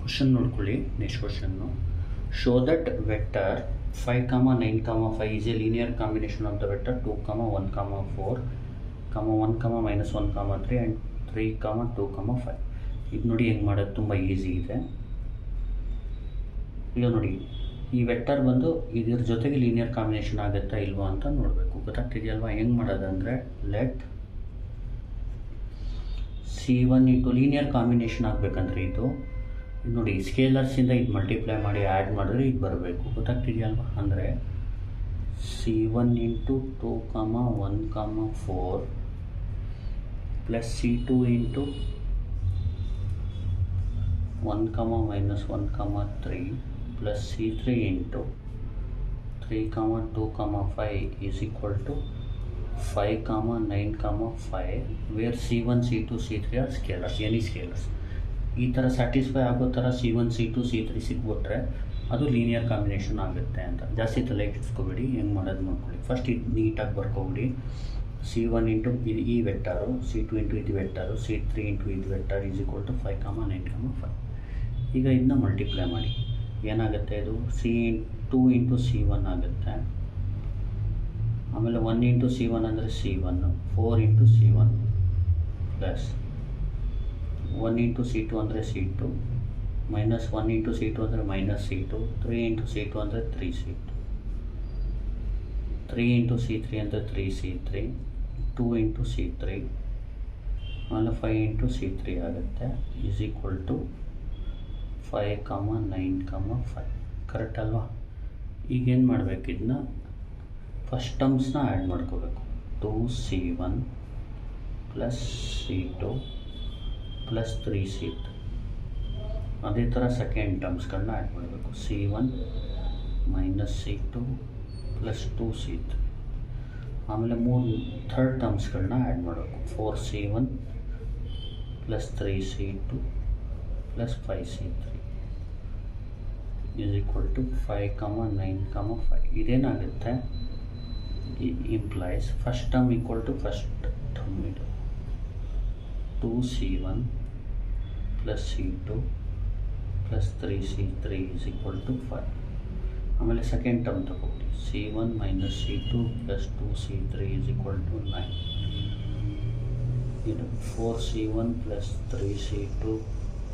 Question ನೋಡ್ಕೊಳ್ಳಿ. Next question, show that vector 5, 9, 5 is a linear combination of the vector 2, 1, 4, 1, -1, 3 and 3, 2, 5. ಇದು ನೋಡಿ ಹೆಂಗೆ ಮಾಡೋದು, ತುಂಬ ಈಸಿ ಇದೆ. ಈಗ ನೋಡಿ, ಈ ವೆಕ್ಟರ್ ಬಂದು ಇದ್ರ ಜೊತೆಗೆ ಲೀನಿಯರ್ ಕಾಂಬಿನೇಷನ್ ಆಗುತ್ತಾ ಇಲ್ವಾ ಅಂತ ನೋಡಬೇಕು. ಗೊತ್ತಾಗ್ತಿದೆಯಲ್ವಾ ಹೆಂಗೆ ಮಾಡೋದಂದರೆ, let C1 into linear combination ಆಗಬೇಕಂದ್ರೆ ಇದು ನೋಡಿ ಸ್ಕೇಲರ್ಸಿಂದ ಇದು ಮಲ್ಟಿಪ್ಲೈ ಮಾಡಿ ಆ್ಯಡ್ ಮಾಡಿದ್ರೆ ಇದು ಬರಬೇಕು. ಗೊತ್ತಾಗ್ತಿದೆಯಲ್ವ? ಅಂದರೆ C1 into 2, 1, 4 plus C2 into 1, -1, 3 plus C3 into 3, 2, 5 is equal to 5, 9, 5 where C1, C2, C3 are scalars, any scalars. ಈ ಥರ ಸ್ಯಾಟಿಸ್ಫೈ ಆಗೋ ಥರ C1, C2, C3 ಸಿಕ್ಬಿಟ್ರೆ ಅದು ಲೀನಿಯರ್ ಕಾಂಬಿನೇಷನ್ ಆಗುತ್ತೆ ಅಂತ. ಜಾಸ್ತಿ ತಲೆ ಕೆಡಿಸ್ಕೊಬೇಡಿ, ಹೆಂಗೆ ಮಾಡೋದು ನೋಡ್ಕೊಳ್ಳಿ. ಫಸ್ಟ್ ಇದು ನೀಟಾಗಿ ಬರ್ಕೊಬಿಡಿ. C1 ಇಂಟು ಈ ವೆಕ್ಟರು, C2 ಇಂಟು ಇದು ವೆಕ್ಟರು, C3 ಇಂಟು ಇದು ವೆಕ್ಟರ್ ಈಸ್ ಈಕ್ವಲ್ ಟು 5, 9, 5. ಈಗ ಇದನ್ನ ಮಲ್ಟಿಪ್ಲೈ ಮಾಡಿ ಏನಾಗುತ್ತೆ, ಇದು C2 ಇಂಟು C1 ಆಗುತ್ತೆ. ಆಮೇಲೆ 1 ಇಂಟು C1 ಅಂದರೆ C1, 4 into C1 plus 1 into C2 ಅಂದರೆ C2, -1 ಇಂಟು C2 ಅಂದರೆ -C2, 3 ಇಂಟು C2 ಅಂದರೆ 3C2, 3 ಇಂಟು C3 ಅಂದರೆ 3C3, 2 ಇಂಟು C3 ಆಮೇಲೆ 5 ಇಂಟು C3 ಆಗುತ್ತೆ ಈಸ್ ಈಕ್ವಲ್ ಟು 5, 9, 5. ಕರೆಕ್ಟ್ ಅಲ್ವಾ? ಈಗೇನು ಮಾಡಬೇಕು, ಇದನ್ನ ಫಸ್ಟ್ ಟರ್ಮ್ಸ್ನ ಆ್ಯಡ್ ಮಾಡ್ಕೋಬೇಕು. 2C1 plus C2 plus 3C3. ಅದೇ ಥರ ಸೆಕೆಂಡ್ ಟರ್ಮ್ಸ್ಗಳನ್ನ ಆ್ಯಡ್ ಮಾಡಬೇಕು. C1 minus C2 plus 2C3. ಆಮೇಲೆ ಥರ್ಡ್ ಟರ್ಮ್ಸ್ಗಳನ್ನ ಆ್ಯಡ್ ಮಾಡಬೇಕು. 4C1 plus 3C2 plus 5C3 is equal to 5, 9, 5. ಇದೇನಾಗುತ್ತೆ, implies first term equal to first term. ಇದು 2C1 plus C2 plus 3C3 is equal to 5. ಆಮೇಲೆ second term ತಗೊಳ್ಳಿ, C1 minus C2 plus 2C3 is equal to 9. ಇದು 4C1 plus 3C2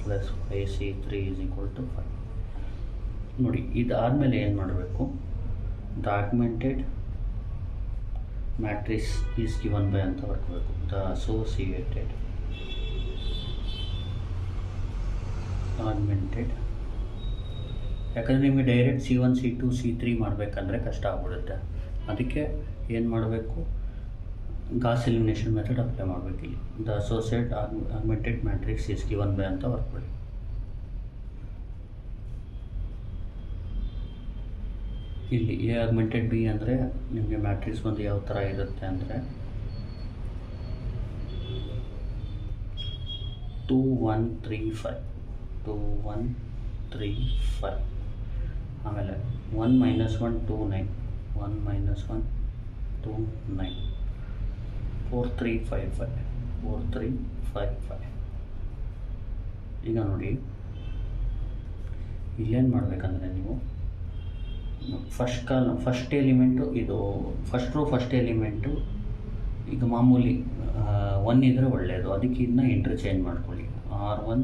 plus 5C3 is equal to 5. ನೋಡಿ, ಇದಾದಮೇಲೆ ಏನು ಮಾಡಬೇಕು, the augmented matrix is given by ಅಂತ ಬರ್ಕೋಬೇಕು. The associated augmented, ಯಾಕಂದರೆ ನಿಮಗೆ ಡೈರೆಕ್ಟ್ C1, C2, C3 ಮಾಡಬೇಕಂದ್ರೆ ಕಷ್ಟ ಆಗ್ಬಿಡುತ್ತೆ. ಅದಕ್ಕೆ ಏನು ಮಾಡಬೇಕು, ಗಾಸ್ ಎಲಿಮಿನೇಷನ್ ಮೆಥಡ್ ಅಪ್ಲೈ ಮಾಡಬೇಕು. ಇಲ್ಲಿ the associate augmented matrix is given by ಅಂತ ಬರ್ಕೊಳ್ಳಿ. ಇಲ್ಲಿ ಎ ಆಗ್ಮೆಂಟೆಡ್ ಬಿ ಅಂದರೆ ನಿಮಗೆ ಮ್ಯಾಟ್ರಿಕ್ಸ್ ಬಂದು ಯಾವ ಥರ ಇರುತ್ತೆ ಅಂದರೆ 2, 1, 3, 5, 2, 1, 3, 5. ಆಮೇಲೆ 1, -1, 2, 9, 1, -1, 2, 9, 4, 3, 5, 5, 4, 3, 5, 5. ಈಗ ನೋಡಿ, ಇಲ್ಲೇನು ಮಾಡಬೇಕಂದ್ರೆ ನೀವು ಫಸ್ಟ್ ಎಲಿಮೆಂಟು, ಇದು ಫಸ್ಟ್ ರೋ ಫಸ್ಟ್ ಎಲಿಮೆಂಟು ಈಗ ಮಾಮೂಲಿ 1 ಇದ್ದರೆ ಒಳ್ಳೆಯದು. ಅದಕ್ಕೆ ಇದನ್ನ ಇಂಟರ್ಚೇಂಜ್ ಮಾಡ್ಕೊಳ್ಳಿ. R1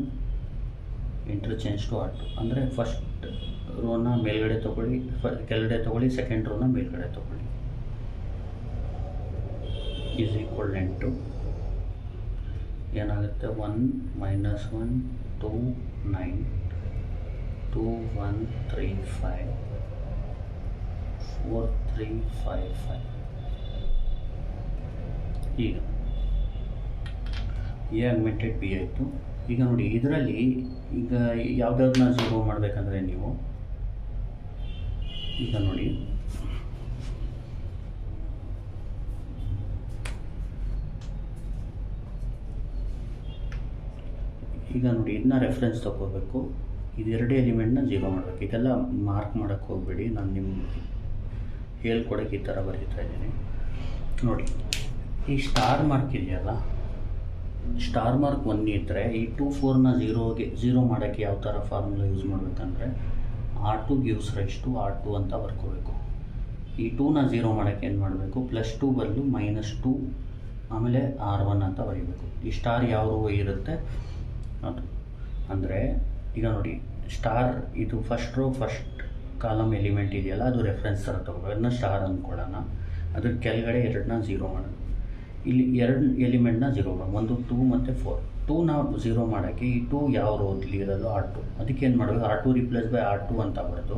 ಇಂಟರ್ಚೇಂಜ್ ಟು R2 ಅಂದರೆ ಫಸ್ಟ್ ರೋನ ಮೇಲ್ಗಡೆ ತೊಗೊಳ್ಳಿ, ಕೆಳಗಡೆ ತೊಗೊಳ್ಳಿ, ಸೆಕೆಂಡ್ ರೋನ ಮೇಲ್ಗಡೆ ತೊಗೊಳ್ಳಿ. ಈಸ್ ಈಕ್ವಲ್ ಟು ಏನಾಗುತ್ತೆ, 1, -1, 2, 9, 2, 1, 3, 5, 4, 3, 5, 5. ಈಗ ಎ ಆಗ್ಮೆಂಟೆಡ್ ಬಿ ಆಯಿತು. ಈಗ ನೋಡಿ, ಇದರಲ್ಲಿ ಈಗ ಯಾವುದಾದ್ರನ್ನ 0 ಮಾಡಬೇಕಂದ್ರೆ ನೀವು ಈಗ ನೋಡಿ, ಇದನ್ನ ರೆಫರೆನ್ಸ್ ತೊಗೋಬೇಕು. ಇದೆರಡು ಎಲಿಮೆಂಟ್ನ 0 ಮಾಡಬೇಕು. ಇದೆಲ್ಲ ಮಾರ್ಕ್ ಮಾಡೋಕ್ಕೆ ಹೋಗಬೇಡಿ, ನಾನು ನಿಮ್ಗೆ ಹೇಳ್ಕೊಡೋಕ್ಕೆ ಈ ಥರ ಬರೀತಾ ಇದ್ದೀನಿ. ನೋಡಿ, ಈ ಸ್ಟಾರ್ ಮಾರ್ಕ್ ಇದೆಯಲ್ಲ, ಸ್ಟಾರ್ ಮಾರ್ಕ್ 1 ಇದ್ದರೆ ಈ 2 4ನ ಝೀರೋ ಮಾಡೋಕ್ಕೆ ಯಾವ ಥರ ಫಾರ್ಮುಲಾ ಯೂಸ್ ಮಾಡಬೇಕಂದ್ರೆ R2 gives raise to R2 ಅಂತ ಬರ್ಕೋಬೇಕು. ಈ 2ನ ಝೀರೋ ಮಾಡೋಕ್ಕೆ ಏನು ಮಾಡಬೇಕು, +2 ಬದಲು -2 ಆಮೇಲೆ R1 ಅಂತ ಬರೀಬೇಕು. ಈ ಸ್ಟಾರ್ ಯಾವ ರೋ ಇರುತ್ತೆ ಅದು. ಅಂದರೆ ಈಗ ನೋಡಿ, ಸ್ಟಾರ್ ಇದು ಫಸ್ಟ್ ಕಾಲಮ್ ಎಲಿಮೆಂಟ್ ಇದೆಯಲ್ಲ, ಅದು ರೆಫರೆನ್ಸ್ ಥರ ತಗೋಬೇಕು. ಅದನ್ನ ಸ್ಟಾರ್ ಅಂದ್ಕೊಳ್ಳೋಣ. ಅದ್ರ ಕೆಳಗಡೆ 2ನ ಝೀರೋ ಮಾಡೋಣ. ಇಲ್ಲಿ 2 ಎಲಿಮೆಂಟ್ನ ಝೀರೋ ಮಾಡೋಣ, 1 2 ಮತ್ತು 4. 2ನ ಝೀರೋ ಮಾಡೋಕ್ಕೆ ಈ 2 ಯಾವ ರೋದಲ್ಲಿ ಇರೋದು R2, ಅದಕ್ಕೆ ಏನು ಮಾಡಬೇಕು, R2 ರಿಪ್ಲೇಸ್ ಬೈ R2 ಅಂತ ಬರೋದು.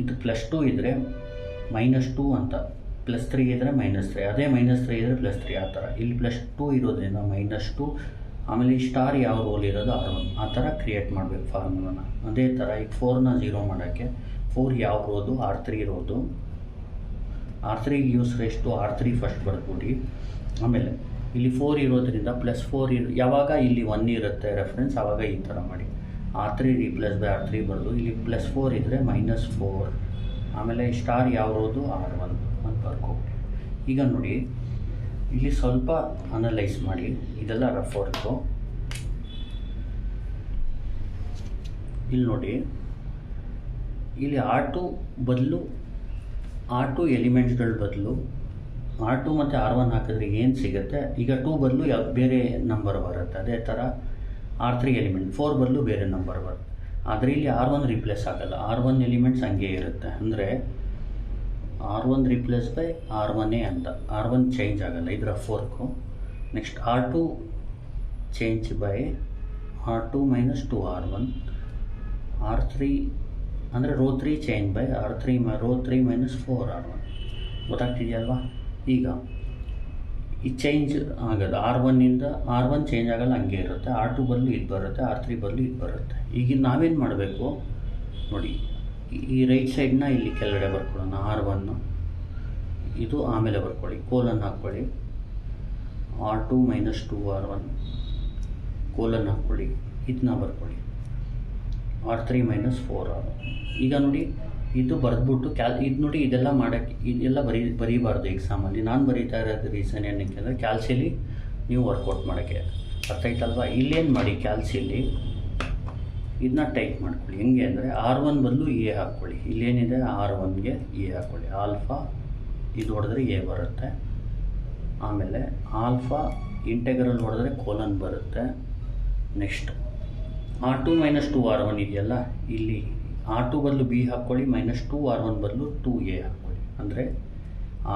ಇದು +2 ಇದ್ದರೆ -2 ಅಂತ, +3 ಇದ್ದರೆ -3, ಅದೇ -3 ಇದ್ದರೆ +3, ಆ ಥರ. ಇಲ್ಲಿ +2 ಇರೋದ್ರಿಂದ -2, ಆಮೇಲೆ ಈ ಸ್ಟಾರ್ ಯಾವ ರೋಲ್ ಇರೋದು R1, ಆ ಥರ ಕ್ರಿಯೇಟ್ ಮಾಡಬೇಕು ಫಾರ್ಮುಲಾನ. ಅದೇ ಥರ ಈಗ 4ನ ಝೀರೋ ಮಾಡೋಕ್ಕೆ 4 ಯಾವ ರೋದು, R3 ರೋದು. R3 use rise to R3 first ಬರ್ಬಿಟ್ಟು, ಆಮೇಲೆ ಇಲ್ಲಿ 4 ಇರೋದ್ರಿಂದ +4 ಯಾವಾಗ ಇಲ್ಲಿ 1 ಇರುತ್ತೆ ರೆಫರೆನ್ಸ್, ಆವಾಗ ಈ ಥರ ಮಾಡಿ R3 ರಿಪ್ಲೇಸ್ ಬೈ R3 ಬರೋದು. ಇಲ್ಲಿ +4 ಇದ್ದರೆ -4, ಆಮೇಲೆ ಸ್ಟಾರ್ ಯಾವ ರೋದು R1 ಅಂತ ಬರ್ಕೊಬಿಡಿ. ಈಗ ನೋಡಿ, ಇಲ್ಲಿ ಸ್ವಲ್ಪ ಅನಲೈಸ್ ಮಾಡಿ, ಇದೆಲ್ಲ ರಫ್ ವರ್ಕು. ಇಲ್ಲಿ ನೋಡಿ, ಇಲ್ಲಿ R2 ಬದಲು R2 ಎಲಿಮೆಂಟ್ಸ್ಗಳ ಬದಲು R2 ಮತ್ತು R1 ಹಾಕಿದ್ರೆ ಏನು ಸಿಗುತ್ತೆ, ಈಗ 2 ಬದಲು ಬೇರೆ ನಂಬರ್ ಬರುತ್ತೆ. ಅದೇ ಥರ R3 ಎಲಿಮೆಂಟ್ 4 ಬದಲು ಬೇರೆ ನಂಬರ್ ಬರುತ್ತೆ. ಆದರೆ ಇಲ್ಲಿ R1 ರಿಪ್ಲೇಸ್ ಆಗಲ್ಲ, R1 ಎಲಿಮೆಂಟ್ಸ್ ಹಂಗೆ ಇರುತ್ತೆ. ಅಂದರೆ R1 ರಿಪ್ಲೇಸ್ ಬೈ R1 ಅಂತ, R1 ಚೇಂಜ್ ಆಗಲ್ಲ, ಇದರ pork. Next R2 change by R2 - 2R1. R3 ಅಂದರೆ row 3 change by R3 row 3 - 4R1. ಗೊತ್ತಾಗ್ತಿದೆಯಲ್ವಾ? ಈಗ ಈ ಚೇಂಜ್ ಆಗೋದು R1ಇಂದ R1 ಚೇಂಜ್ ಆಗಲ್ಲ, ಹಂಗೆ ಇರುತ್ತೆ. R2 ಬದಲು ಇದು ಬರುತ್ತೆ, R3 ಬದಲು ಇದು ಬರುತ್ತೆ. ಈಗ ನಾವೇನು ಮಾಡಬೇಕು ನೋಡಿ, ಈ ರೈಟ್ ಸೈಡ್ನ ಇಲ್ಲಿ ಕೆಳಗಡೆ ಬರ್ಕೊಳ್ಳೋಣ. R1 ಇದು ಆಮೇಲೆ ಬರ್ಕೊಳ್ಳಿ, ಕೋಲನ್ ಹಾಕ್ಕೊಳ್ಳಿ. R2 - 2R1 ಕೋಲನ್ ಹಾಕ್ಕೊಳ್ಳಿ, ಇದನ್ನ ಬರ್ಕೊಳ್ಳಿ. R3 - 4R1. ಈಗ ನೋಡಿ, ಇದು ಬರೆದ್ಬಿಟ್ಟು ಇದು ನೋಡಿ, ಇದೆಲ್ಲ ಮಾಡೋಕ್ಕೆ ಇದೆಲ್ಲ ಬರೀಬಾರ್ದು ಎಕ್ಸಾಮಲ್ಲಿ. ನಾನು ಬರೀತಾ ಇರೋದು ರೀಸನ್ ಏನಕ್ಕೆ ಅಂದರೆ ಕ್ಯಾಲ್ಸಿಲಿ ನೀವು ವರ್ಕೌಟ್ ಮಾಡೋಕ್ಕೆ. ಅರ್ಥ ಆಯ್ತಲ್ವಾ? ಇಲ್ಲೇನು ಮಾಡಿ, ಕ್ಯಾಲ್ಸಿಲಿ ಇದನ್ನ ಟೈಪ್ ಮಾಡ್ಕೊಳ್ಳಿ. ಹೆಂಗೆ ಅಂದರೆ R1 ಬದಲು A ಹಾಕ್ಕೊಳ್ಳಿ. ಇಲ್ಲೇನಿದೆ R1ಗೆ A ಹಾಕ್ಕೊಳ್ಳಿ. ಆಲ್ಫಾ ಇದು ಹೊಡೆದ್ರೆ A ಬರುತ್ತೆ. ಆಮೇಲೆ ಆಲ್ಫಾ ಇಂಟೆಗ್ರಲ್ ಹೊಡೆದ್ರೆ ಕೋಲನ್ ಬರುತ್ತೆ. ನೆಕ್ಸ್ಟ್ R2 - 2R1 ಇದೆಯಲ್ಲ, ಇಲ್ಲಿ R2 ಬದಲು B ಹಾಕ್ಕೊಳ್ಳಿ, -2R1 ಬದಲು 2A ಹಾಕ್ಕೊಳ್ಳಿ. ಅಂದರೆ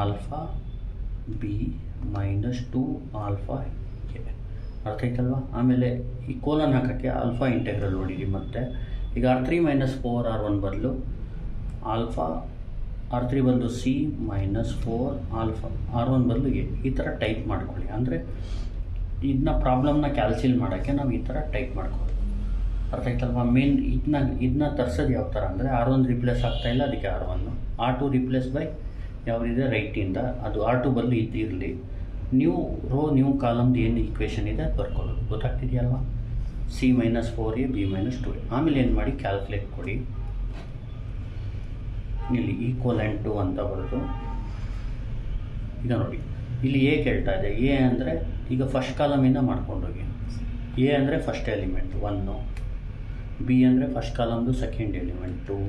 ಆಲ್ಫಾ B -2 ಆಲ್ಫಾ A. ಅರ್ಥ ಆಯ್ತಲ್ವ? ಆಮೇಲೆ ಈ ಕೋಲನ್ ಹಾಕೋಕ್ಕೆ ಆಲ್ಫಾ ಇಂಟೆಗ್ರಲ್ ಹೊಡೀರಿ. ಮತ್ತು ಈಗ R3 - 4R1 ಬದಲು ಆಲ್ಫಾ, R3 ಬದಲು C -4 ಆಲ್ಫಾ, R1 ಬದಲು A, ಈ ಥರ ಟೈಪ್ ಮಾಡ್ಕೊಳ್ಳಿ. ಅಂದರೆ ಇದನ್ನ ಪ್ರಾಬ್ಲಮ್ನ ಕ್ಯಾಲ್ಸಿಲ್ ಮಾಡೋಕ್ಕೆ ನಾವು ಈ ಥರ ಟೈಪ್ ಮಾಡ್ಕೊಳ್ಳಿ. ಅರ್ಥ ಆಯ್ತಲ್ವ? ಮೇನ್ ಇದನ್ನ ತರ್ಸೋದು ಯಾವ ಥರ ಅಂದರೆ R1 ರಿಪ್ಲೇಸ್ ಆಗ್ತಾಯಿಲ್ಲ, ಅದಕ್ಕೆ R1. R2 ರಿಪ್ಲೇಸ್ ಬೈ ಯಾವುದಿದೆ ರೈಟಿಂದ, ಅದು R2 ಬದಲು ಇದು ಇರಲಿ. ನ್ಯೂ ರೋ ನ್ಯೂ ಕಾಲಮ್ದು ಏನು ಈಕ್ವೇಷನ್ ಇದೆ ಅದು ಬರ್ಕೊಳ್ಳೋದು. ಗೊತ್ತಾಗ್ತಿದೆಯಲ್ವ? C - 4A B - 2A. ಆಮೇಲೆ ಏನು ಮಾಡಿ, ಕ್ಯಾಲ್ಕುಲೇಟ್ ಕೊಡಿ. ಇಲ್ಲಿ =2 ಅಂತ ಬರೋದು. ಈಗ ನೋಡಿ, ಇಲ್ಲಿ A ಕೇಳ್ತಾ ಇದೆ. A ಅಂದರೆ ಈಗ ಫಸ್ಟ್ ಕಾಲಮಿಂದ ಮಾಡ್ಕೊಂಡೋಗಿ. A ಅಂದರೆ ಫಸ್ಟ್ ಎಲಿಮೆಂಟ್ 1, B ಅಂದರೆ ಫಸ್ಟ್ ಕಾಲಮ್ದು ಸೆಕೆಂಡ್ ಎಲಿಮೆಂಟ್ 2,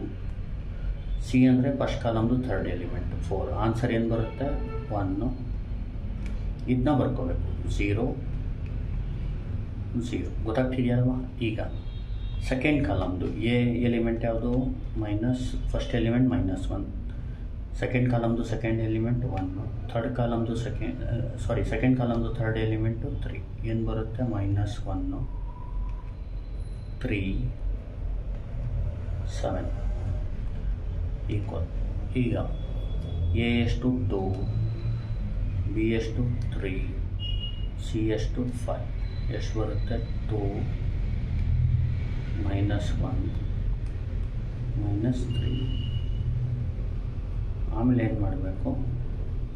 C ಅಂದರೆ ಫಸ್ಟ್ ಕಾಲಮ್ದು ಥರ್ಡ್ ಎಲಿಮೆಂಟ್ 4. ಆನ್ಸರ್ ಏನು ಬರುತ್ತೆ? 1. ಇದನ್ನ ಬರ್ಕೋಬೇಕು, 0 0. ಗೊತ್ತಾಗ್ತಿದೆಯಲ್ವಾ? ಈಗ ಸೆಕೆಂಡ್ ಕಾಲಮ್ದು A ಎಲಿಮೆಂಟ್ ಯಾವುದು, ಫಸ್ಟ್ ಎಲಿಮೆಂಟ್ -1, ಸೆಕೆಂಡ್ ಕಾಲಮ್ದು ಸೆಕೆಂಡ್ ಎಲಿಮೆಂಟ್ 1, ಥರ್ಡ್ ಕಾಲಮ್ದು ಸೆಕೆಂಡ್ ಕಾಲಮ್ದು ಥರ್ಡ್ ಎಲಿಮೆಂಟು 3. ಏನು ಬರುತ್ತೆ? -1 3 7 ಈಕ್ವಲ್. ಈಗ A ಎಷ್ಟು 2, B ಎಷ್ಟು 3, C ಎಷ್ಟು 5. ಎಷ್ಟು ಬರುತ್ತೆ? 2 -1 -3. ಆಮೇಲೆ ಏನು ಮಾಡಬೇಕು,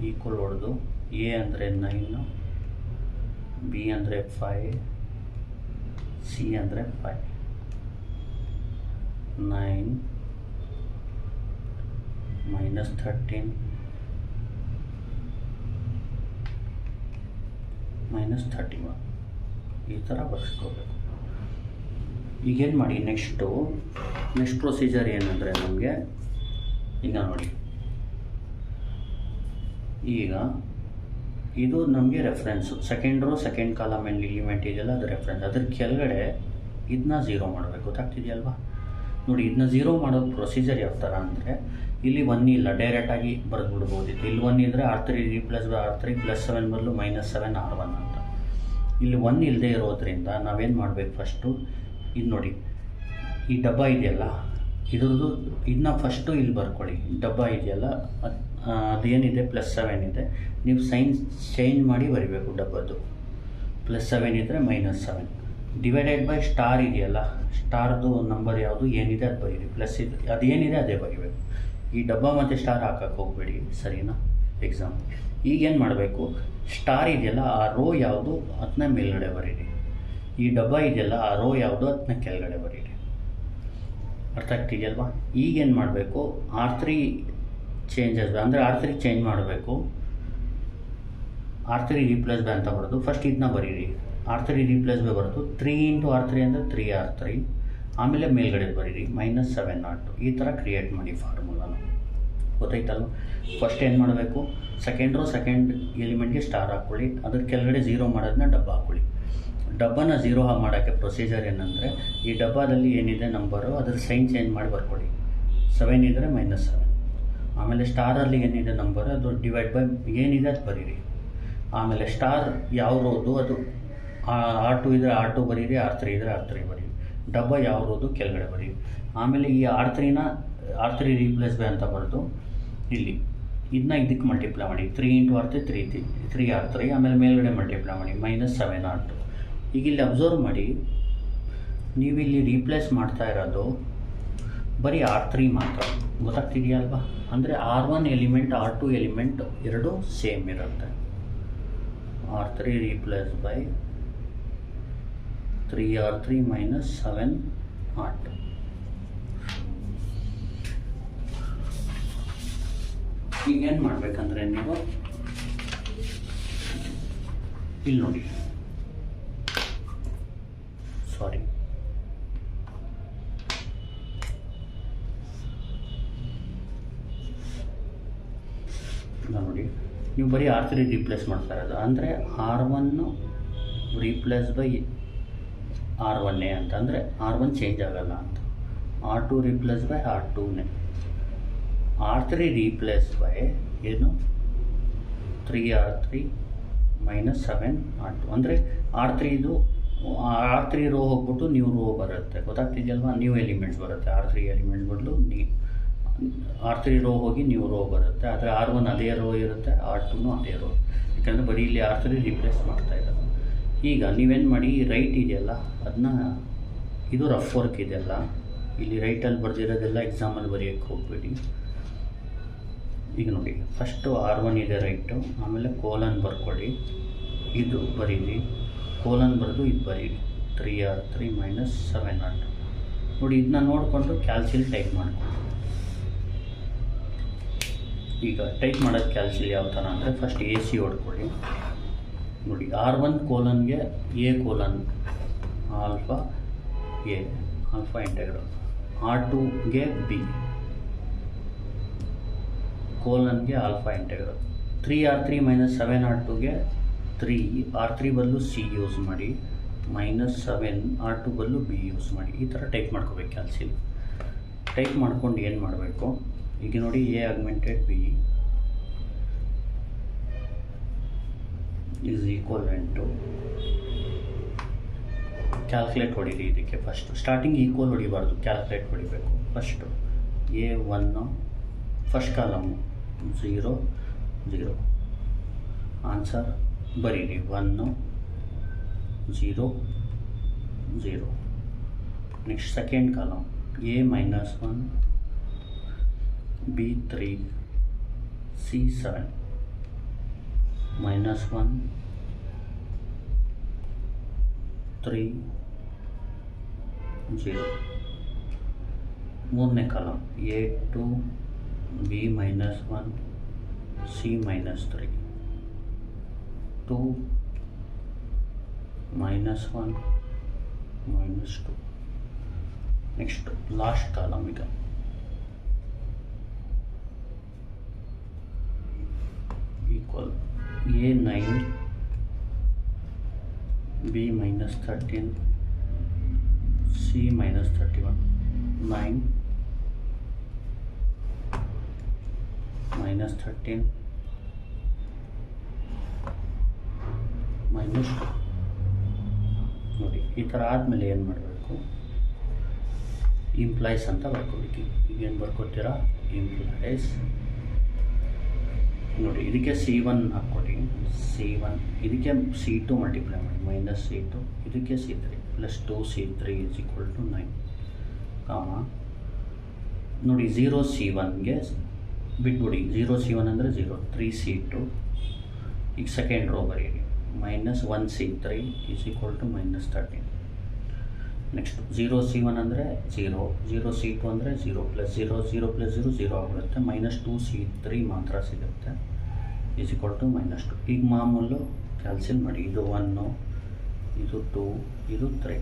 ಈಕ್ವಲ್ ಹೊಡೆದು A ಅಂದರೆ 9, B ಅಂದರೆ 5, C ಅಂದರೆ 5. 9 -13 -31. ಈ ಥರ ಬರ್ಸ್ಕೋಬೇಕು. ಈಗೇನು ಮಾಡಿ ನೆಕ್ಸ್ಟ್ ಪ್ರೊಸೀಜರ್ ಏನಂದರೆ ನಮಗೆ ಈಗ ನೋಡಿ, ಈಗ ಇದು ನಮಗೆ reference, second row second column ಏನು ಎಲಿಮೆಂಟ್ ಇದೆಯಲ್ಲ ಅದು ರೆಫರೆನ್ಸ್. ಅದ್ರ ಕೆಳಗಡೆ ಇದನ್ನ 0 ಮಾಡಬೇಕು. ಗೊತ್ತಾಗ್ತಿದೆಯಲ್ವಾ? ನೋಡಿ, ಇದನ್ನ 0 ಮಾಡೋ ಪ್ರೊಸೀಜರ್ ಯಾವ ಥರ ಅಂದರೆ, ಇಲ್ಲಿ 1 ಇಲ್ಲ, ಡೈರೆಕ್ಟಾಗಿ ಬರೆದ್ಬಿಡ್ಬೋದಿತ್ತು. ಇಲ್ಲಿ 1 ಇದ್ದರೆ R3 + R3 +7 ಬದಲು -7 R1 ಅಂತ. ಇಲ್ಲಿ 1 ಇಲ್ಲದೆ ಇರೋದ್ರಿಂದ ನಾವೇನು ಮಾಡಬೇಕು, ಫಸ್ಟು ಇದು ನೋಡಿ, ಈ ಡಬ್ಬ ಇದೆಯಲ್ಲ ಇದ್ರದ್ದು, ಇದನ್ನ ಫಸ್ಟು ಇಲ್ಲಿ ಬರ್ಕೊಳ್ಳಿ. ಡಬ್ಬ ಇದೆಯಲ್ಲ ಅದೇನಿದೆ +7 ಇದೆ, ನೀವು ಸೈನ್ ಚೇಂಜ್ ಮಾಡಿ ಬರಿಬೇಕು. ಡಬ್ಬದ್ದು +7 ಇದ್ದರೆ -7 ಡಿವೈಡೆಡ್ ಬೈ ಸ್ಟಾರ್ ಇದೆಯಲ್ಲ, ಸ್ಟಾರ್ದು ನಂಬರ್ ಯಾವುದು ಏನಿದೆ ಅದು ಬರೀರಿ, ಪ್ಲಸ್ ಇದು ಅದೇನಿದೆ ಅದೇ ಬರಿಬೇಕು. ಈ ಡಬ್ಬ ಮತ್ತು ಸ್ಟಾರ್ ಹಾಕಕ್ಕೆ ಹೋಗಬೇಡಿ, ಸರಿನಾ? ಎಕ್ಸಾಮ್ ಈಗೇನು ಮಾಡಬೇಕು, ಸ್ಟಾರ್ ಇದೆಯಲ್ಲ ಆ ರೋ ಯಾವುದು ಅದನ್ನ ಮೇಲ್ಗಡೆ ಬರೀರಿ, ಈ ಡಬ್ಬ ಇದೆಯಲ್ಲ ಆ ರೋ ಯಾವುದು ಅದನ್ನ ಕೆಳಗಡೆ ಬರೀರಿ. ಅರ್ಥ ಆಗ್ತಿದೆಯಲ್ವಾ? ಈಗೇನು ಮಾಡಬೇಕು, R3 ಚೇಂಜಸ್ ಅಂದರೆ R3 ಚೇಂಜ್ ಮಾಡಬೇಕು. R3 ರೀಪ್ಲೇಸ್ ಬೈ ಅಂತ ಬರೋದು, ಫಸ್ಟ್ ಇದನ್ನ ಬರೀರಿ. R3 ರೀಪ್ಲೇಸ್ ಬೈ ಬರೋದು 3 × R3 ಅಂದರೆ 3R3, ಆಮೇಲೆ ಮೇಲ್ಗಡೆ ಬರೀರಿ -7 R2. ಈ ಥರ ಕ್ರಿಯೇಟ್ ಮಾಡಿ ಫಾರ್ಮುಲಾನ. ಗೊತ್ತಾಯ್ತಲ್ವ? ಫಸ್ಟ್ ಏನು ಮಾಡಬೇಕು, ಸೆಕೆಂಡ್ ರೋ ಸೆಕೆಂಡ್ ಎಲಿಮೆಂಟ್ಗೆ ಸ್ಟಾರ್ ಹಾಕ್ಕೊಳ್ಳಿ, ಅದ್ರ ಕೆಳಗಡೆ 0 ಮಾಡೋದನ್ನ ಡಬ್ಬ ಹಾಕ್ಕೊಳ್ಳಿ. ಡಬ್ಬನ 0 ಮಾಡೋಕ್ಕೆ ಪ್ರೊಸೀಜರ್ ಏನಂದರೆ, ಈ ಡಬ್ಬದಲ್ಲಿ ಏನಿದೆ ನಂಬರು ಅದ್ರ ಸೈನ್ ಚೇಂಜ್ ಮಾಡಿ ಬರ್ಕೊಳ್ಳಿ. 7 ಇದ್ದರೆ -7, ಆಮೇಲೆ ಸ್ಟಾರಲ್ಲಿ ಏನಿದೆ ನಂಬರ್ ಅದು ಡಿವೈಡ್ ಬೈ ಏನಿದೆ ಅದು ಬರೀರಿ. ಆಮೇಲೆ ಸ್ಟಾರ್ ಯಾವ ರೋದು ಅದು R2 ಇದ್ದರೆ R2 ಬರೀರಿ, R3 ಇದ್ದರೆ R3 ಬರೀರಿ. ಡಬ್ಬ ಯಾವ ರೋದು ಕೆಳಗಡೆ ಬರೀರಿ. ಆಮೇಲೆ ಈ R3 ರೀಪ್ಲೇಸ್ ಬೈ ಅಂತ ಬರೆದು ಇಲ್ಲಿ ಇದನ್ನ ಇದಕ್ಕೆ ಮಲ್ಟಿಪ್ಲೈ ಮಾಡಿ, 3 × R3 3R3, ಆಮೇಲೆ ಮೇಲ್ಗಡೆ ಮಲ್ಟಿಪ್ಲೈ ಮಾಡಿ -7 R2. ಈಗ ಇಲ್ಲಿ ಅಬ್ಸರ್ವ್ ಮಾಡಿ, ನೀವಿಲ್ಲಿ ರೀಪ್ಲೇಸ್ ಮಾಡ್ತಾ ಇರೋದು ಬರೀ R3 ಮಾತ್ರ. ಗೊತ್ತಾಗ್ತಿದೆಯಲ್ವಾ? ಅಂದರೆ R1 ಎಲಿಮೆಂಟ್ R2 ಎಲಿಮೆಂಟ್ ಎರಡೂ ಸೇಮ್ ಇರುತ್ತೆ. R3 replace by 3R3 -7 R2. ಈಗೇನು ಮಾಡಬೇಕಂದ್ರೆ, ನೀವು ಇಲ್ಲಿ ನೋಡಿ, ಸಾರಿ ನೋಡಿ, ನೀವು ಬರೀ R3 ರೀಪ್ಲೇಸ್ ಮಾಡ್ತಾ ಇರೋದು, ಅಂದರೆ R1 ರೀಪ್ಲೇಸ್ ಬೈ R1 ಅಂತ, ಅಂದರೆ R1 ಚೇಂಜ್ ಆಗಲ್ಲ ಅಂತ. R2 replace by R2 R3 replace by ಏನು 3R3 -7 R2, ಅಂದರೆ R3 ರೋ ಹೋಗ್ಬಿಟ್ಟು ನ್ಯೂ ರೋ ಬರುತ್ತೆ. ಗೊತ್ತಾಗ್ತಿದೆಯಲ್ವಾ? ನ್ಯೂ ಎಲಿಮೆಂಟ್ಸ್ ಬರುತ್ತೆ. R3 ಎಲಿಮೆಂಟ್ಸ್ ಬದಲು R3 ರೋ ಹೋಗಿ ನ್ಯೂ ರೋ ಬರುತ್ತೆ. ಆದರೆ R1 ಅದೇ ರೋ ಇರುತ್ತೆ, R2 ಅದೇ ರೋ, ಯಾಕಂದರೆ ಬರೀ ಇಲ್ಲಿ R3 ರೀಪ್ಲೇಸ್ ಮಾಡ್ತಾ ಇದ್ದಾರೆ. ಈಗ ನೀವೇನು ಮಾಡಿ, ರೈಟ್ ಇದೆಯಲ್ಲ ಅದನ್ನ, ಇದು ರಫ್ ವರ್ಕ್ ಇದೆಯಲ್ಲ, ಇಲ್ಲಿ ರೈಟಲ್ಲಿ ಬರೆದಿರೋದೆಲ್ಲ ಎಕ್ಸಾಮಲ್ಲಿ ಬರೆಯೋಕ್ಕೆ ಹೋಗ್ಬೇಡಿ. ಈಗ ನೋಡಿ, ಫಸ್ಟು R1 ಇದೆ ರೈಟು, ಆಮೇಲೆ ಕೋಲನ್ ಬರ್ಕೊಳ್ಳಿ, ಇದು ಬರೀರಿ, ಕೋಲನ್ ಬರೆದು ಇದು ಬರೀರಿ 3R3 -7 R2. ನೋಡಿ, ಇದನ್ನ ನೋಡಿಕೊಂಡು ಕ್ಯಾಲ್ಸಿಲ್ ಟೈಪ್ ಮಾಡ್ಕೊಳ್ಳಿ. ಈಗ ಟೈಪ್ ಮಾಡೋದು ಕ್ಯಾಲ್ಸಿಲ್ ಯಾವ ಥರ ಅಂದರೆ, ಫಸ್ಟ್ AC ಹೊಡ್ಕೊಳ್ಳಿ. ನೋಡಿ, R1 ಕೋಲನ್ಗೆ A colon alpha A alpha integral, R2ಗೆ B ಕೋಲನ್ಗೆ ಆಲ್ಫಾ ಇಂಟೆಗ್ರಲ್, 3R3 -7 R2ಗೆ 3R3 ಬದಲು C ಯೂಸ್ ಮಾಡಿ, -7 R2 ಬದಲು B ಯೂಸ್ ಮಾಡಿ. ಈ ಥರ ಟೈಪ್ ಮಾಡ್ಕೋಬೇಕು ಕ್ಯಾಲ್ಸಿಲ್. ಟೈಪ್ ಮಾಡ್ಕೊಂಡು ಏನು ಮಾಡಬೇಕು, ಈಗ ನೋಡಿ, A augmented B is equivalent to, calculate ಹೊಡೀರಿ. ಇದಕ್ಕೆ ಫಸ್ಟು ಸ್ಟಾರ್ಟಿಂಗ್ ಈಕ್ವಲ್ ಹೊಡಿಬಾರ್ದು, ಕ್ಯಾಲ್ಕುಲೇಟ್ ಹೊಡಿಬೇಕು. First A1 first column 0 0, answer ಬರೀರಿ 1 0 0. Next second column A -1 B3 C7 -1 3 0. ಮೂರನೇ column A2 B -1 C -3 2 -1 -2. Next last column ಈಗ ಈಕ್ವಲ್ A 9 B -13 C -31. 9 -13 -2. ನೋಡಿ ಈ ಥರ ಆದಮೇಲೆ ಏನು ಮಾಡಬೇಕು, ಇಂಪ್ಲಾಯ್ಸ್ ಅಂತ ಬರ್ಕೊಬೇಕು. ಈಗೇನು ಬರ್ಕೊತೀರಾ, ಇಂಪ್ಲಾಯ್ಸ್. ನೋಡಿ ಇದಕ್ಕೆ C1 ಹಾಕ್ಕೊಡಿ, C1 ಇದಕ್ಕೆ C2 ಮಲ್ಟಿಪ್ಲೈ ಮಾಡಿ -C2, ಇದಕ್ಕೆ C3 + 2C3 = 9 ಕಾಮ. ನೋಡಿ 0C1ಗೆ ಬಿಟ್ಬಿಡಿ, 0C1 ಅಂದರೆ 0, 3C2. ಈಗ ಸೆಕೆಂಡ್ ರೋ ಬರೀರಿ, -1C3 = -13. ನೆಕ್ಸ್ಟ್ 0C1 ಅಂದರೆ 0, 0C2 ಅಂದರೆ 0 + 0 0 + 0 0 ಆಗಿಬಿಡುತ್ತೆ, -2C3 ಮಾತ್ರ ಸಿಗುತ್ತೆ = -2. ಈಗ ಮಾಮೂಲು ಕ್ಯಾಲ್ಸಿಲ್ ಮಾಡಿ, ಇದು 1, ಇದು 2, ಇದು 3.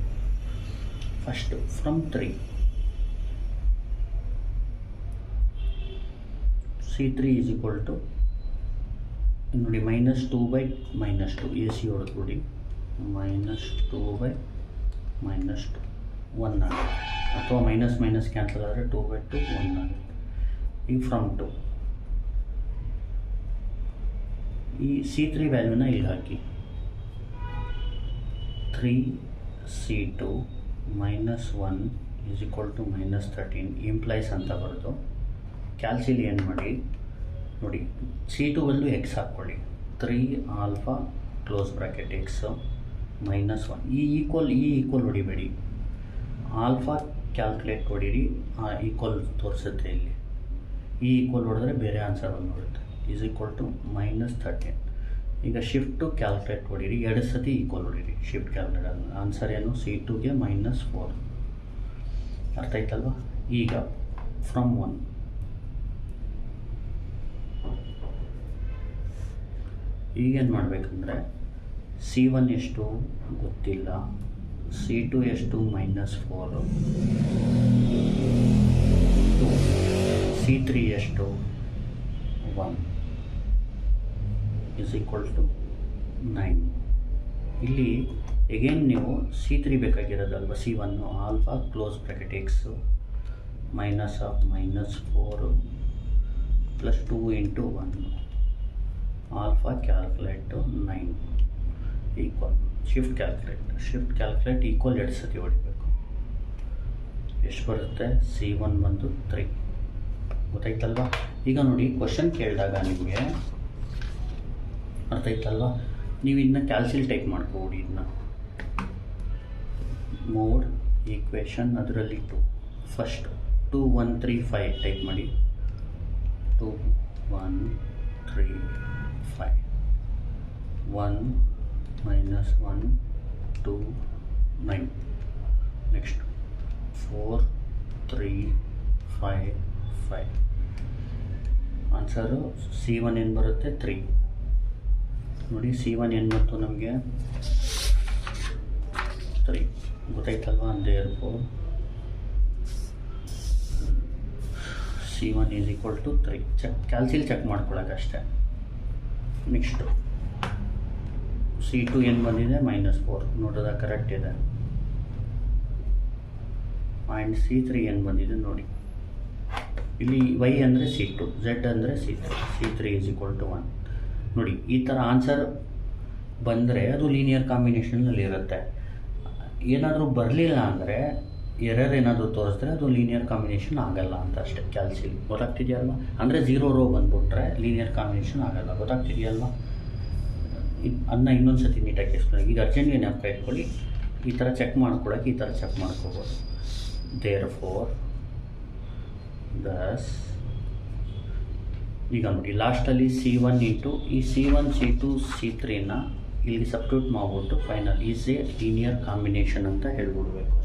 ಫಸ್ಟು ಫ್ರಮ್ 3 C3 = ನೋಡಿ -2/-2 AC ಹೊಡೆದ್ಬಿಡಿ, -2/-2 1 ಆಗುತ್ತೆ, ಅಥವಾ ಮೈನಸ್ ಕ್ಯಾನ್ಸಲ್ ಆದರೆ 2/2 1 ಆಗುತ್ತೆ. ಈಗ ಫ್ರಮ್ 2 ಈ C3 ವ್ಯಾಲ್ಯೂನ ಇಲ್ಲಿ ಹಾಕಿ, 3C2 -1 = -13 ಇಂಪ್ಲೈಸ್ ಅಂತ ಬರೆದು ಕ್ಯಾಲ್ಸಿಲ್ ಏನು ಮಾಡಿ. ನೋಡಿ C2 ಬದಲು X ಹಾಕ್ಕೊಳ್ಳಿ, 3α (X) -1. ಈ ಈಕ್ವಲ್ ಹೊಡಿಬೇಡಿ, ಆಲ್ಫಾ ಕ್ಯಾಲ್ಕುಲೇಟ್ ಹೊಡೀರಿ, ಈಕ್ವಲ್ ತೋರಿಸುತ್ತೆ ಇಲ್ಲಿ. ಈ ಈಕ್ವಲ್ ಹೊಡೆದ್ರೆ ಬೇರೆ ಆನ್ಸರ್ ಬಂದುಬಿಡುತ್ತೆ, -13. ಈಗ ಶಿಫ್ಟು ಕ್ಯಾಲ್ಕುಲೇಟ್ ಹೊಡೀರಿ, 2 ಸತಿ ಈಕ್ವಲ್ ಹೊಡೀರಿ, ಶಿಫ್ಟ್ ಕ್ಯಾಲ್ಕುಲೇಟ್ ಆನ್ಸರ್ ಏನು, C2ಗೆ -4. ಅರ್ಥ ಆಯ್ತಲ್ವ? ಈಗ ಫ್ರಮ್ 1 ಈಗೇನು ಮಾಡಬೇಕಂದ್ರೆ, C1 ಎಷ್ಟು ಗೊತ್ತಿಲ್ಲ, C2 ಎಷ್ಟು -4, 2, C3 ಎಷ್ಟು 1 = 9. ಇಲ್ಲಿ ಎಗೇನ್ ನೀವು C3 ಬೇಕಾಗಿರೋದಲ್ವ, C1 alpha (X) -4 + 2 × 1 alpha calculate 9 equal shift calculate equal 2 ಸತಿ ಹೊಡಿಬೇಕು. ಎಷ್ಟು ಬರುತ್ತೆ, C1 ಬಂದು 3. ಗೊತ್ತಾಯ್ತಲ್ವ? ಈಗ ನೋಡಿ ಕ್ವಶನ್ ಕೇಳಿದಾಗ ನಿಮಗೆ ಅರ್ಥ ಆಯ್ತಲ್ವ? ನೀವು ಇದನ್ನ ಕ್ಯಾಲ್ಸಿಲ್ ಟೈಪ್ ಮಾಡ್ಕೊಬಿಡಿ, ಇದನ್ನ ಮೋಡ್ ಈಕ್ವೇಷನ್ ಅದರಲ್ಲಿ 2 ಫಸ್ಟ್ 2 1 3 5 ಟೈಪ್ ಮಾಡಿ, 2 1 3 5 1 -1 2 9. ನೆಕ್ಸ್ಟ್ 4 3 5 5. ಆನ್ಸರು C1 ಏನು ಬರುತ್ತೆ, 3. ನೋಡಿ C1 ಏನು ಬಂತು ನಮಗೆ, 3. ಗೊತ್ತಾಯ್ತಲ್ವ? Therefore C1 = 3. ಕ್ಯಾಲ್ಸಿಲ್ ಚೆಕ್ ಮಾಡ್ಕೊಳ್ಳೋಕ್ಕಷ್ಟೇ. ನೆಕ್ಸ್ಟು C2 ಏನು ಬಂದಿದೆ, -4. ನೋಡೋದ ಕರೆಕ್ಟ್ ಇದೆ. ಆ್ಯಂಡ್ C3 ಏನು ಬಂದಿದೆ ನೋಡಿ, ಇಲ್ಲಿ Y ಅಂದರೆ C2, Z ಅಂದರೆ C3 = 1. ನೋಡಿ ಈ ಥರ ಆನ್ಸರ್ ಬಂದರೆ ಅದು ಲೀನಿಯರ್ ಕಾಂಬಿನೇಷನಲ್ಲಿ ಇರುತ್ತೆ. ಏನಾದರೂ ಬರಲಿಲ್ಲ ಅಂದರೆ, ಎರರ್ ಏನಾದರೂ ತೋರಿಸಿದ್ರೆ ಅದು ಲೀನಿಯರ್ ಕಾಂಬಿನೇಷನ್ ಆಗಲ್ಲ ಅಂತ ಅಷ್ಟೇ. ಕ್ಯಾಲ್ಸಿಲ್ ಗೊತ್ತಾಗ್ತಿದೆಯಲ್ವ? ಅಂದರೆ 0 ರೋ ಬಂದುಬಿಟ್ರೆ ಲೀನಿಯರ್ ಕಾಂಬಿನೇಷನ್ ಆಗಲ್ಲ. ಗೊತ್ತಾಗ್ತಿದೆಯಲ್ವ? ಅದನ್ನ ಇನ್ನೊಂದು ಸತಿ ನೀಟಾಗಿ ಎಕ್ಸ್ಪ್ಲೇನ್. ಈಗ ಅರ್ಜೆಂಟ್ಗೆ ಜ್ಞಾಪಕ ಇಟ್ಕೊಳ್ಳಿ, ಈ ಥರ ಚೆಕ್ ಮಾಡ್ಕೊಳಕ್ಕೆ ಈ ಥರ ಚೆಕ್ ಮಾಡ್ಕೋಬೋದು. ದೇರ್ಫೋರ್ ದಸ್ ಈಗ ನೋಡಿ ಲಾಸ್ಟಲ್ಲಿ C1 ಇಂಟು ಈ C1 C2 C3ನ ಇಲ್ಲಿ ಸಬ್ಸ್ಟಿಟ್ಯೂಟ್ ಮಾಡಿಬಿಟ್ಟು final is a linear combination ಅಂತ ಹೇಳ್ಬಿಡ್ಬೇಕು.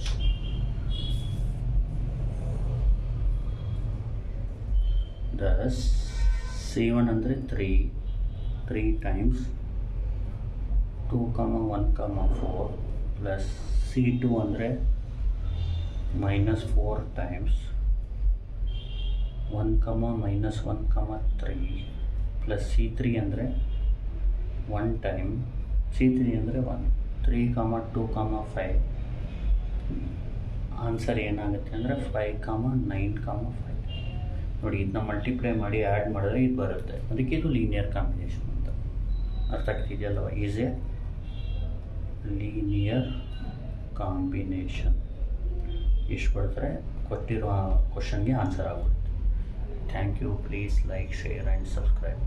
ದಸ್ C1 ಅಂದರೆ 3 ಟೈಮ್ಸ್ 2, 1, 4 ಪ್ಲಸ್ C2 ಅಂದರೆ -4 ಟೈಮ್ಸ್ 1, -1, 3 ಪ್ಲಸ್ C3 ಅಂದರೆ 1 ಟೈಮ್ C3 ಅಂದರೆ 1 3, 2, 5 ಆನ್ಸರ್ ಏನಾಗುತ್ತೆ ಅಂದರೆ 5, 9, 5 ನೋಡಿ. ಇದನ್ನ ಮಲ್ಟಿಪ್ಲೈ ಮಾಡಿ ಆ್ಯಡ್ ಮಾಡಿದ್ರೆ ಇದು ಬರುತ್ತೆ. ಅದಕ್ಕೆ ಇದು ಲೀನಿಯರ್ ಕಾಂಬಿನೇಷನ್ ಅಂತ ಅರ್ಥ ಆಗ್ತಿದೆಯಲ್ವ. Is a linear combination. ಇಷ್ಟು ಬರೆದ್ರೆ ಕೊಟ್ಟಿರೋ ಕ್ವಶನ್ಗೆ ಆನ್ಸರ್ ಆಗುತ್ತೆ. Thank you. Please like, share and subscribe.